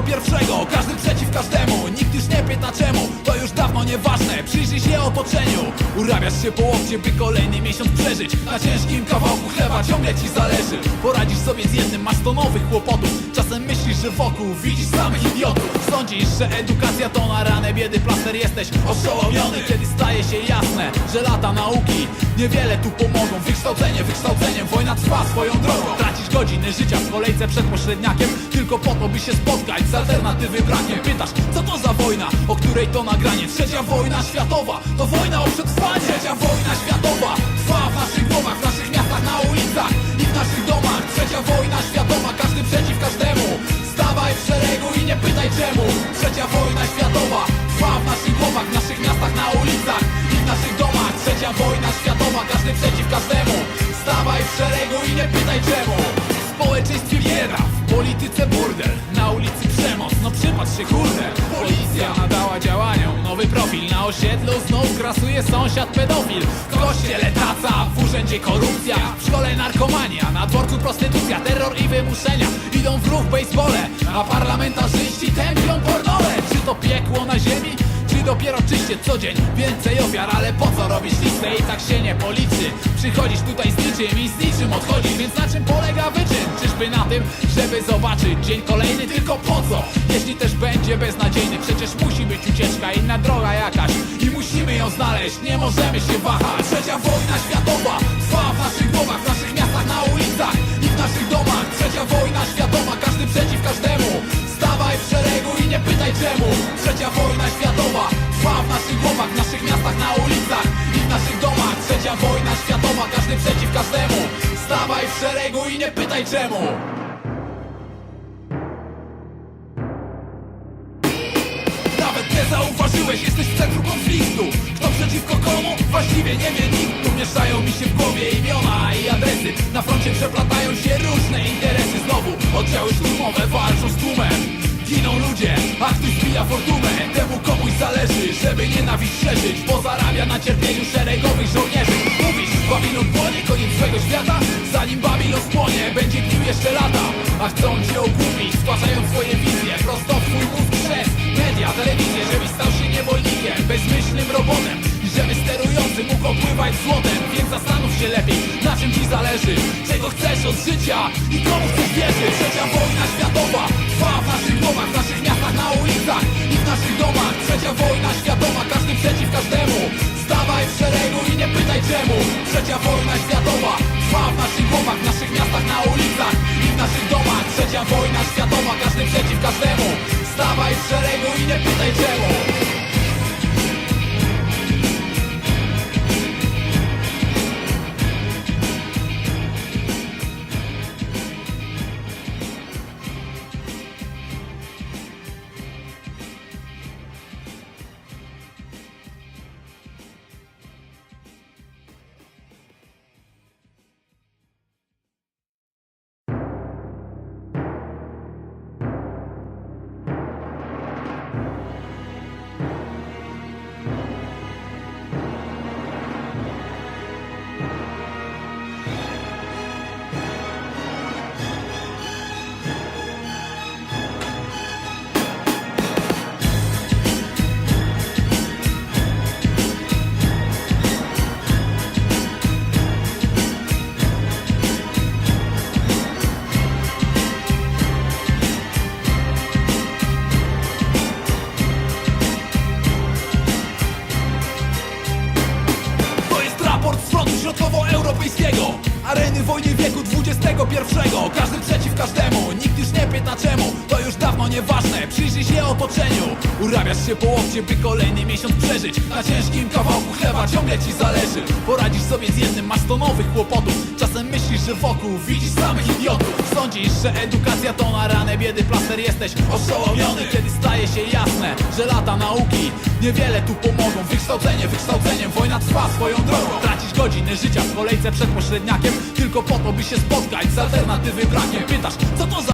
XXI. Każdy przeciw każdemu, nikt już nie pyta czemu. To już dawno nieważne, przyjrzyj się otoczeniu. Urabiasz się po łokcie, by kolejny miesiąc przeżyć. Na ciężkim kawałku chleba ciągle ci zależy. Poradzisz sobie z jednym, masz to nowych kłopotów. Czasem myślisz, że wokół widzisz samych idiotów. Sądzisz, że edukacja to na ranę biedy plaster. Jesteś oszołomiony, kiedy staje się jasne, że lata nauki niewiele tu pomogą. Wykształceniem wojna trwa swoją drogą. Tracisz godziny życia w kolejce przed pośredniakiem, tylko po to, by się spotkać z alternatywy brakiem. Pytasz, co to za wojna, o której to nagranie? Trzecia wojna światowa, to wojna o przetrwanie. Trzecia wojna światowa trwa w naszych głowach, w naszych miastach, na ulicach i w naszych domach. Trzecia wojna światowa, każdy przeciw każdemu. Stawaj w szeregu i nie pytaj czemu. Trzecia wojna światowa trwa w naszych głowach, w naszych miastach, na ulicach i w naszych domach. Trzecia wojna światowa, każdy przeciw każdemu. Stawaj w szeregu i nie pytaj czemu. W społeczeństwie bieda, w polityce burdel, na ulicy przemoc, no przypatrz się kurde. Policja nadała działaniom nowy profil. Na osiedlu znów grasuje sąsiad pedofil. W kościele taca, w urzędzie korupcja, w szkole narkomania, na dworcu prostytucja, terror i wymuszenia. Idą w ruch bejsbole, a parlamentarzyści tępią pornole. Czy to piekło na ziemi? Czy dopiero czyście co dzień więcej ofiar? Ale po co robisz listę i tak się nie policzy? Przychodzisz tutaj z niczym i z niczym odchodzisz. Więc na czym polega wyczyn? Czyżby na tym, żeby zobaczyć dzień kolejny? Tylko po co? Jeśli też będzie beznadziejny. Przecież musi być ucieczka, inna droga jakaś i musimy ją znaleźć, nie możemy się wahać. Trzecia wojna światowa trwa w naszych głowach, w naszych miastach, na ulicach i w naszych domach. Trzecia wojna światowa, każdy przeciw każdemu. Stawaj w szeregu i nie pytaj czemu. Trzecia wojna światowa trwa w naszych głowach, w naszych miastach, na ulicach i w naszych domach. Trzecia wojna światowa, każdy przeciw każdemu. Stawaj w szeregu i nie pytaj czemu. Nawet nie zauważyłeś, jesteś w centrum konfliktu. Kto przeciwko komu? Właściwie nie wie nikt. Tu mieszają mi się w głowie imiona i adresy. Na froncie przeplatają się różne interesy. Znowu oddziały szturmowe walczą z tłumem. Giną ludzie, a ktoś zbija fortunę. Temu komuś zależy, żeby nienawiść szerzyć, bo zarabia na cierpieniu szeregowych żołnierzy. Mówisz, Babilon płonie, koniec złego świata. Zanim Babilon spłonie, będzie pił jeszcze lata. A chcą cię ogłupić, stwarzając swoje wizje prosto w twój mózg przez media, telewizję. Żebyś stał się niewolnikiem, bezmyślnym robotem i żeby sterujący mógł opływać złotem. Więc zastanów się lepiej, na czym ci zależy, czego chcesz od życia i komu chcesz wierzyć. Trzecia wojna światowa trwa w naszych głowach, w naszych miastach, na ulicach i w naszych domach. Trzecia wojna światowa, każdy przeciw każdemu. Stawaj w szeregu i nie pytaj czemu. Trzecia wojna światowa trwa w naszych głowach, w naszych miastach, na ulicach i w naszych domach. Trzecia wojna światowa, każdy przeciw każdemu. Stawaj w szeregu i nie pytaj czemu. Środkowoeuropejskiego, areny wojny wieku XXI. Każdy przeciw każdemu, nikt już nie pyta czemu. To już dawno nieważne, przyjrzyj się otoczeniu. Urabiasz się po łokcie, by kolejny miesiąc przeżyć. Na ciężkim kawałku chleba ciągle ci zależy. Poradzisz sobie z jednym, masz to nowych kłopotów. Czasem myślisz, że wokół widzisz samych idiotów. Sądzisz, że edukacja to na ranę biedy plaster. Jesteś oszołomiony, kiedy staje się jasne, że lata nauki niewiele tu pomogą. Wykształceniem wojna trwa swoją drogą. Tracisz godziny życia w kolejce przed pośredniakiem, tylko po to, by się spotkać z alternatywy brakiem. Pytasz, co to za